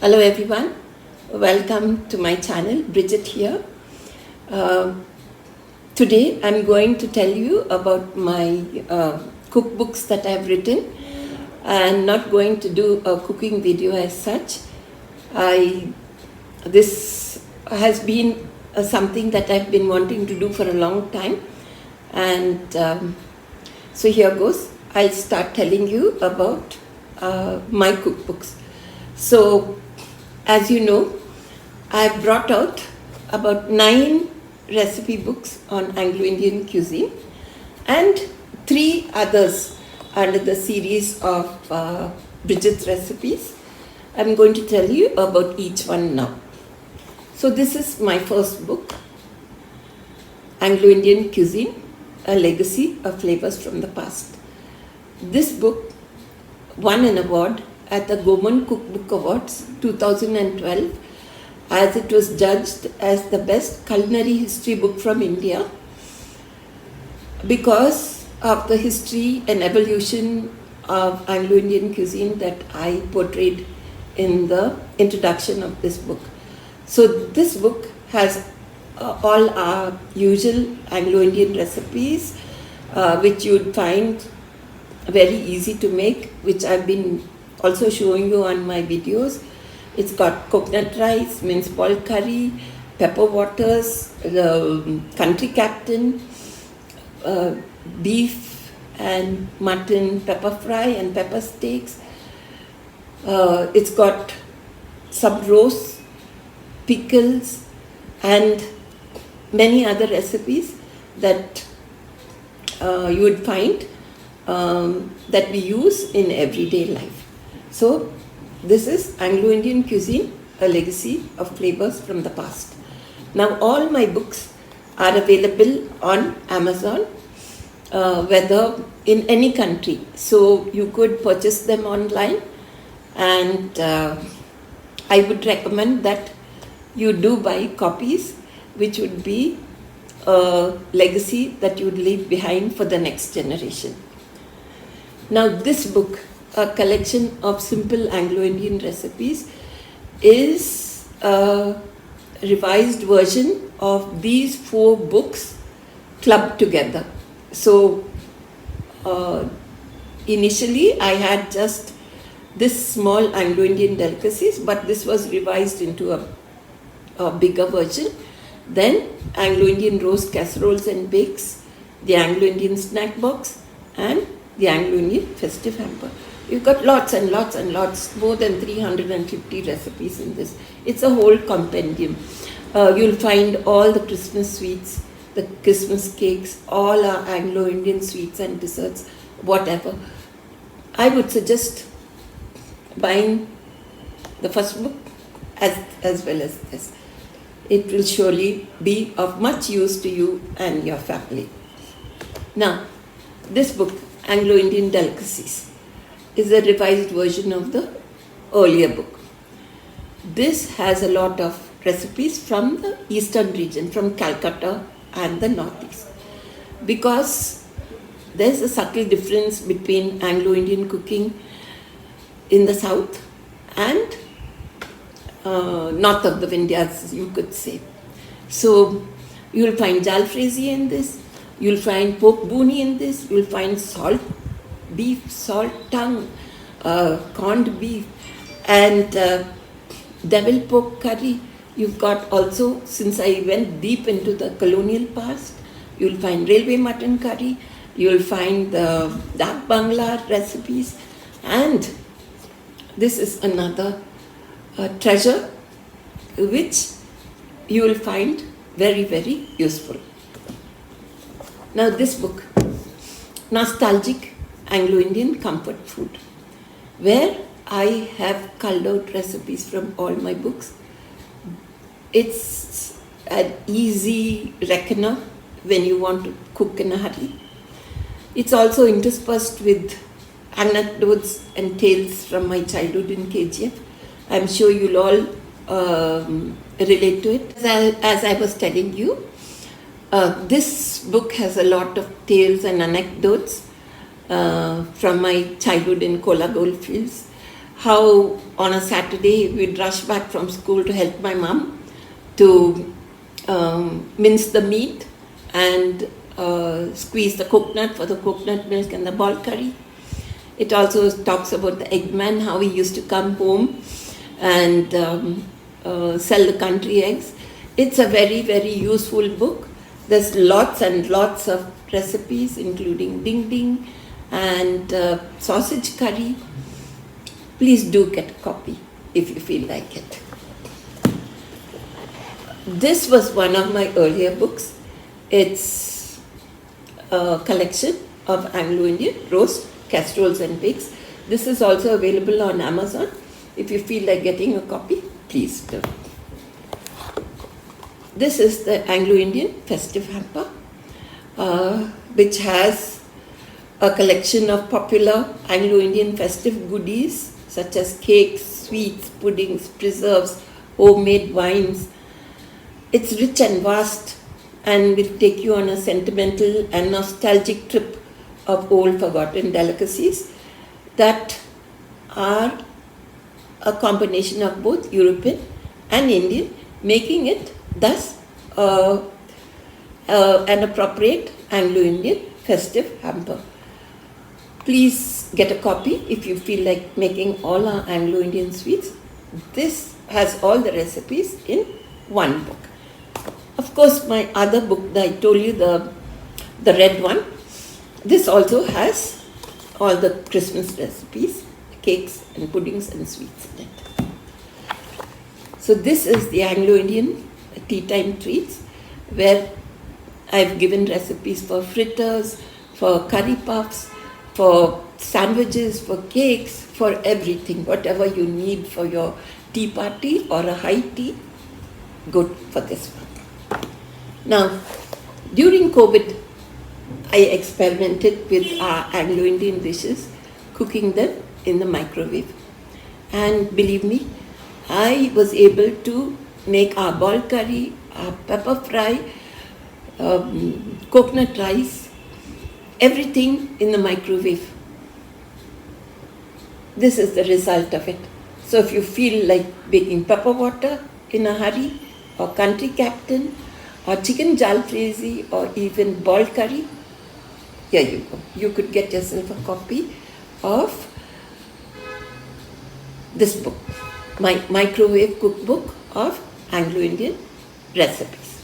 Hello everyone, welcome to my channel. Bridget here. Today I'm going to tell you about my cookbooks that I've written. I'm not going to do a cooking video as such. This has been something that I've been wanting to do for a long time, and so here goes. I'll start telling you about my cookbooks. So, as you know, I've brought out about 9 recipe books on Anglo-Indian cuisine and 3 others under the series of Bridget's recipes. I'm going to tell you about each one now. So this is my first book, Anglo-Indian Cuisine, a legacy of flavors from the past. This book won an award at the Gourmand Cook Book Awards 2012, as it was judged as the best culinary history book from India because of the history and evolution of Anglo-Indian cuisine that I portrayed in the introduction of this book. So this book has all our usual Anglo-Indian recipes, which you'd find very easy to make, which I've been also showing you on my videos. It's got coconut rice, minced ball curry, pepper waters, the country captain, beef and mutton pepper fry and pepper steaks. It's got some roast, pickles and many other recipes that you would find that we use in everyday life. So this is Anglo-Indian Cuisine, a legacy of flavors from the past. Now all my books are available on Amazon, whether in any country. So you could purchase them online, and I would recommend that you do buy copies, which would be a legacy that you would leave behind for the next generation. Now this book, a collection of simple Anglo-Indian recipes, is a revised version of these 4 books clubbed together. So initially I had just this small Anglo-Indian delicacies, but this was revised into a bigger version. Then Anglo-Indian roast casseroles and bakes, the Anglo-Indian snack box, and the Anglo-Indian festive hamper. You've got lots and lots and lots, more than 350 recipes in this. It's a whole compendium. You'll find all the Christmas sweets, the Christmas cakes, all our Anglo-Indian sweets and desserts, whatever. I would suggest buying the first book as well as this. It will surely be of much use to you and your family. Now, this book, Anglo-Indian Delicacies, is a revised version of the earlier book. This has a lot of recipes from the eastern region, from Calcutta and the northeast, because there's a subtle difference between Anglo-Indian cooking in the south and north of the Vindhyas, you could say. So you'll find jalfrezi in this, you'll find pork booney in this, you'll find salt beef, salt tongue, corned beef, and devil pork curry. You've got also, since I went deep into the colonial past, you'll find railway mutton curry, you'll find the dak bangla recipes, and this is another treasure which you will find very, very useful. Now this book, Nostalgic Anglo-Indian Comfort Food, where I have culled out recipes from all my books. It's an easy reckoner when you want to cook in a hurry. It's also interspersed with anecdotes and tales from my childhood in KGF. I'm sure you'll all relate to it. As I was telling you, this book has a lot of tales and anecdotes from my childhood in Kola Goldfields, how on a Saturday we'd rush back from school to help my mom to mince the meat and squeeze the coconut for the coconut milk and the ball curry. It also talks about the eggman, how he used to come home and sell the country eggs. It's a very, very useful book. There's lots and lots of recipes, including ding ding and sausage curry. Please do get a copy if you feel like it. This was one of my earlier books. It's a collection of Anglo-Indian roast, casseroles and pigs. This is also available on Amazon. If you feel like getting a copy, please do. This is the Anglo-Indian Festive hamper, which has a collection of popular Anglo-Indian festive goodies such as cakes, sweets, puddings, preserves, homemade wines. It's rich and vast and will take you on a sentimental and nostalgic trip of old forgotten delicacies that are a combination of both European and Indian, making it thus an appropriate Anglo-Indian festive hamper. Please get a copy if you feel like making all our Anglo-Indian sweets. This has all the recipes in one book. Of course, my other book that I told you, the red one, this also has all the Christmas recipes, cakes and puddings and sweets in it. So this is the Anglo-Indian tea time treats, where I've given recipes for fritters, for curry puffs, for sandwiches, for cakes, for everything, whatever you need for your tea party or a high tea, good for this one. Now, during COVID, I experimented with our Anglo-Indian dishes, cooking them in the microwave. And believe me, I was able to make our ball curry, our pepper fry, coconut rice, everything in the microwave. This is the result of it. So if you feel like baking pepper water in a hurry, or country captain, or chicken jalfrezi, or even ball curry, here you go. You could get yourself a copy of this book, my microwave cookbook of Anglo-Indian recipes.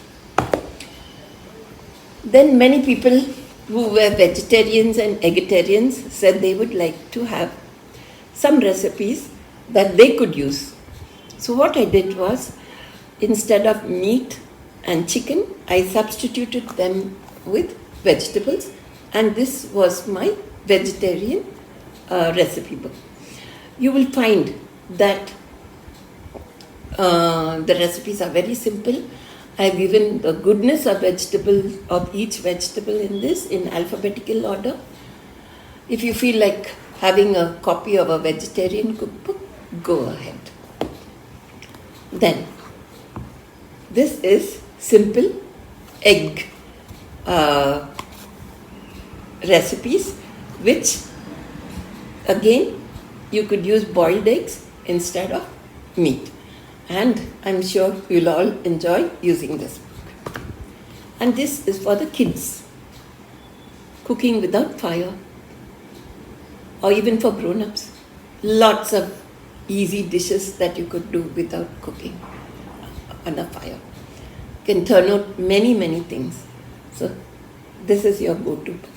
Then many people who were vegetarians and vegetarians said they would like to have some recipes that they could use. So what I did was, instead of meat and chicken, I substituted them with vegetables, and this was my vegetarian recipe book. You will find that the recipes are very simple. I've given the goodness of vegetables, of each vegetable in this, in alphabetical order. If you feel like having a copy of a vegetarian cookbook, go ahead. Then, this is simple egg recipes, which again you could use boiled eggs instead of meat. And I'm sure you'll all enjoy using this book. And this is for the kids, cooking without fire, or even for grown-ups. Lots of easy dishes that you could do without cooking on a fire. Can turn out many, many things. So this is your go-to book.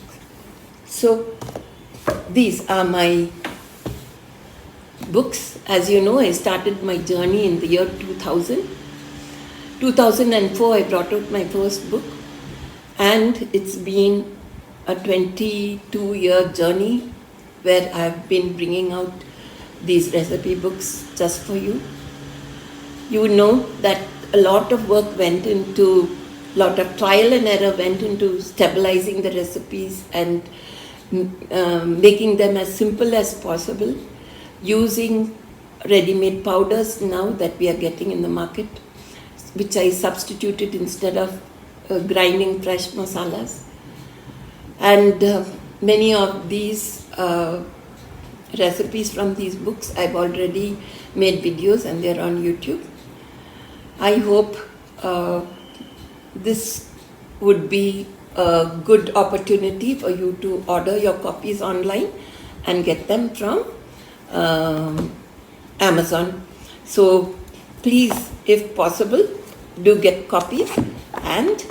So these are my books. As you know, I started my journey in the year 2000. 2004, I brought out my first book, and it's been a 22-year journey where I've been bringing out these recipe books just for you. You know that a lot of work went into, a lot of trial and error went into stabilizing the recipes and making them as simple as possible, using ready-made powders now that we are getting in the market, which I substituted instead of grinding fresh masalas. And many of these recipes from these books. I've already made videos and they're on YouTube. I hope this would be a good opportunity for you to order your copies online and get them from Amazon. So please, if possible, do get copies and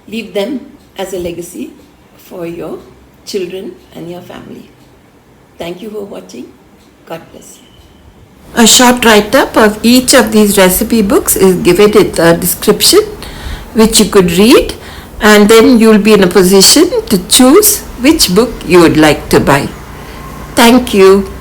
leave them as a legacy for your children and your family. Thank you for watching. God bless you. A short write-up of each of these recipe books is given in the description, which you could read, and then you'll be in a position to choose which book you would like to buy. Thank you.